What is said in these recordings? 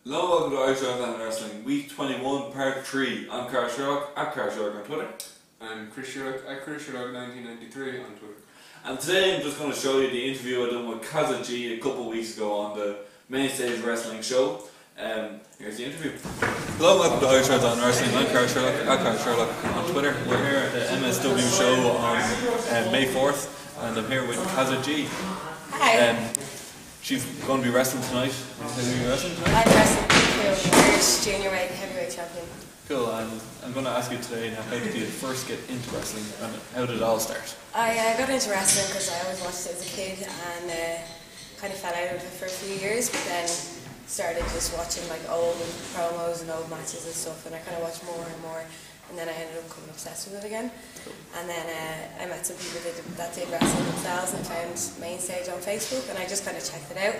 Hello, welcome to Irish Outland Wrestling, Week 21, Part 3. I'm Carl Sherlock, at Carl Sherlock on Twitter. I'm Chris Sherlock, at Chris Sherlock 1993 on Twitter. And today I'm just going to show you the interview I done with Kazza a couple of weeks ago on the Main Stage Wrestling show. Here's the interview. Hello, welcome to Irish Outland Wrestling. I'm Carl Sherlock, at Carl Sherlock on Twitter. We're here at the MSW show on May 4th, and I'm here with Kazza. Hi. She's going to be wrestling tonight. Who are you wrestling tonight? I'm wrestling for Irish junior weight heavyweight champion. Cool, and I'm going to ask you today now, how did you first get into wrestling and how did it all start? I got into wrestling because I always watched it as a kid and kind of fell out of it for a few years, but then started just watching like old promos and old matches and stuff, and I kind of watched more and more, and then I ended up becoming obsessed with it again. Cool. And then I met some people that did wrestling themselves, and I found Main Stage on Facebook, and I just kind of checked it out,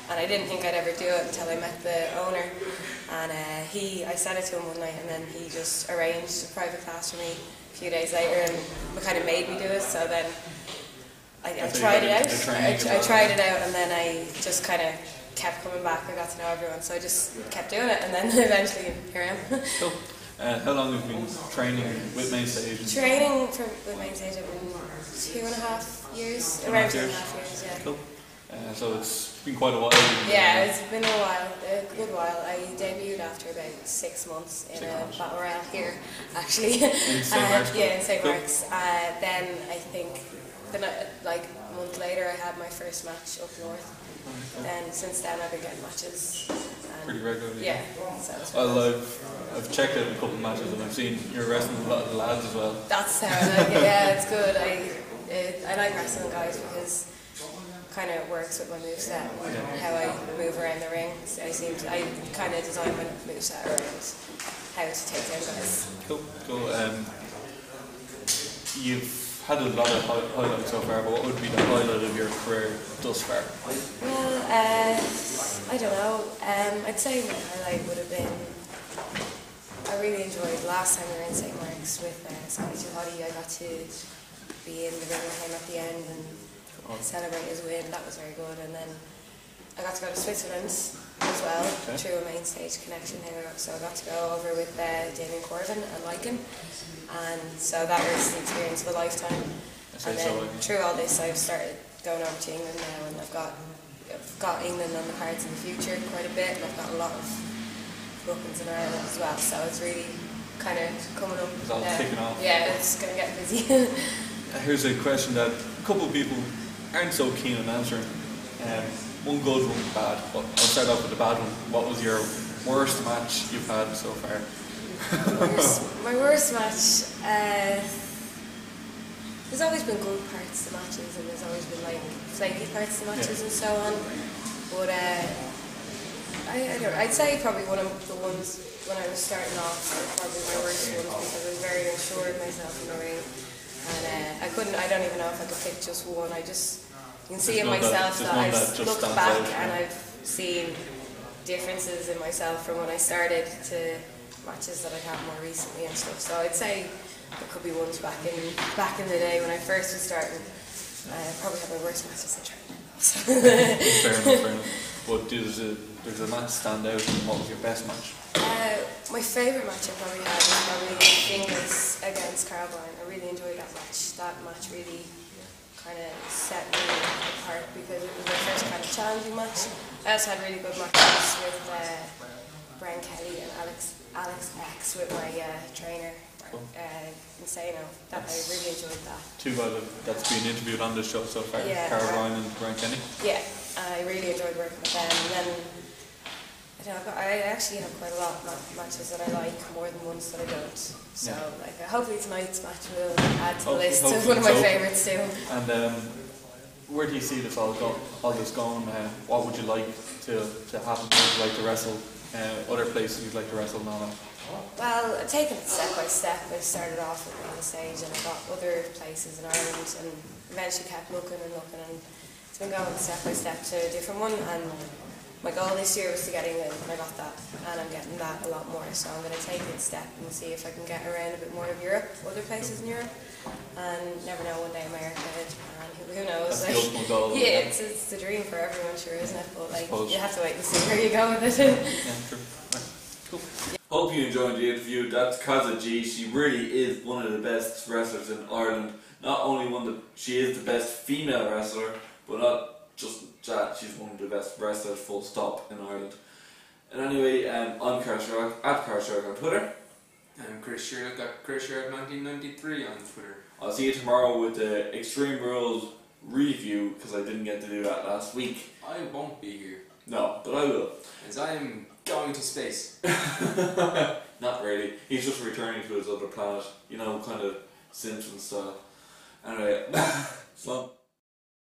and I didn't think I'd ever do it until I met the owner, and I said it to him one night, and then he just arranged a private class for me a few days later, and kind of made me do it. So then I tried it out. I tried it out, and then I just kind of kept coming back. I got to know everyone, so I just kept doing it, and then eventually here I am. Cool. How long have you been training with Main Stage? Training with Main Stage, I've been 2.5 years, around 2.5 years, yeah. Cool. So it's been quite a while. Yeah, it's been a while, a good while. I debuted after about 6 months in a battle royale here, actually. In St. Mark's? Yeah, in St. Cool. Mark's. Then I think, like a month later, I had my first match up north. And since then I've been getting matches. Pretty regularly? Yeah. So it's well, I've checked out a couple of matches and I've seen you're wrestling a lot of the lads as well. That's how I like it, yeah, it's good. I like wrestling guys because it kind of works with my moveset and how I move around the ring. I kind of design my moveset around how to take down guys. Cool. You've had a lot of highlights so far, but what would be the highlight of your career thus far? Well, I don't know. I'd say my highlight would have been, I really enjoyed last time we were in St. Mark's with Scotty Too Hottie. I got to be in the ring with him at the end and celebrate his win. That was very good. And then I got to go to Switzerland as well, through a Main Stage connection here. So I got to go over with Damien Corbin and Lycan. And so that was the experience of a lifetime. And then through all this I've started going over to England now, and I've got England on the cards in the future quite a bit, and I've got a lot of bookings in Ireland as well, so it's really kind of coming up. It's all kicking off. Yeah, it's going to get busy. Here's a question that a couple of people aren't so keen on answering. One good, one bad, but I'll start off with the bad one. What was your worst match you've had so far? My worst match, there's always been good parts to matches, and there's always been like flaky parts to matches and so on, but I'd say probably one of the ones when I was starting off were probably my worst ones, because I was very unsure of myself in the ring, and I don't even know if I could pick just one. You can see in myself that I've looked back and I've seen differences in myself from when I started to matches that I have more recently and stuff. So I'd say there could be ones back in the day when I first was starting. I probably had my worst matches in training. Fair enough. But does a match stand out, and what was your best match? My favourite match I probably had was probably Inglis against Carl Bryan. I really enjoyed that match. That match really kind of set me apart because it was my first kind of challenging match. I also had really good matches with Brian Kelly and Alex X with my trainer, Insano. I really enjoyed that. Two guys that's been interviewed on this show so far, yeah, Carl Bryan and Brian Kelly. Yeah, I really enjoyed working with them. And then I actually have quite a lot of matches that I like more than ones that I don't. So hopefully tonight's match will add to the list of one of my favourites too. And where do you see this all this going? What would you like to happen? Would you like to wrestle? Other places you'd like to wrestle now? Well, I've taken it step by step. I started off with Main Stage and I got other places in Ireland, and eventually kept looking, and it's been going step by step to a different one. And my goal this year was to get England, and I got that, and I'm getting that a lot more. So I'm going to take it a step and see if I can get around a bit more of Europe, other places in Europe, and never know, one day America, Japan, who knows? That's the ultimate goal. Yeah, it's the dream for everyone, sure, isn't it? But like, Suppose. you have to wait and see where you go with it. Yeah, true. Right. Cool. Yeah. Hope you enjoyed the interview. That's Kazza G. She really is one of the best wrestlers in Ireland. Not only she is the best female wrestler, but not just that, she's one of the best wrestlers, full stop, in Ireland. And anyway, I'm Carl Sherlock, at Carl Sherlock on Twitter. I'm Chris Sherlock, at Chris Sherlock 1993 on Twitter. I'll see you tomorrow with the Extreme Rules review, because I didn't get to do that last week. I won't be here. No, but I will. As I am going to space. Not really. He's just returning to his other planet. You know, kind of Simpsons style. Anyway, slump.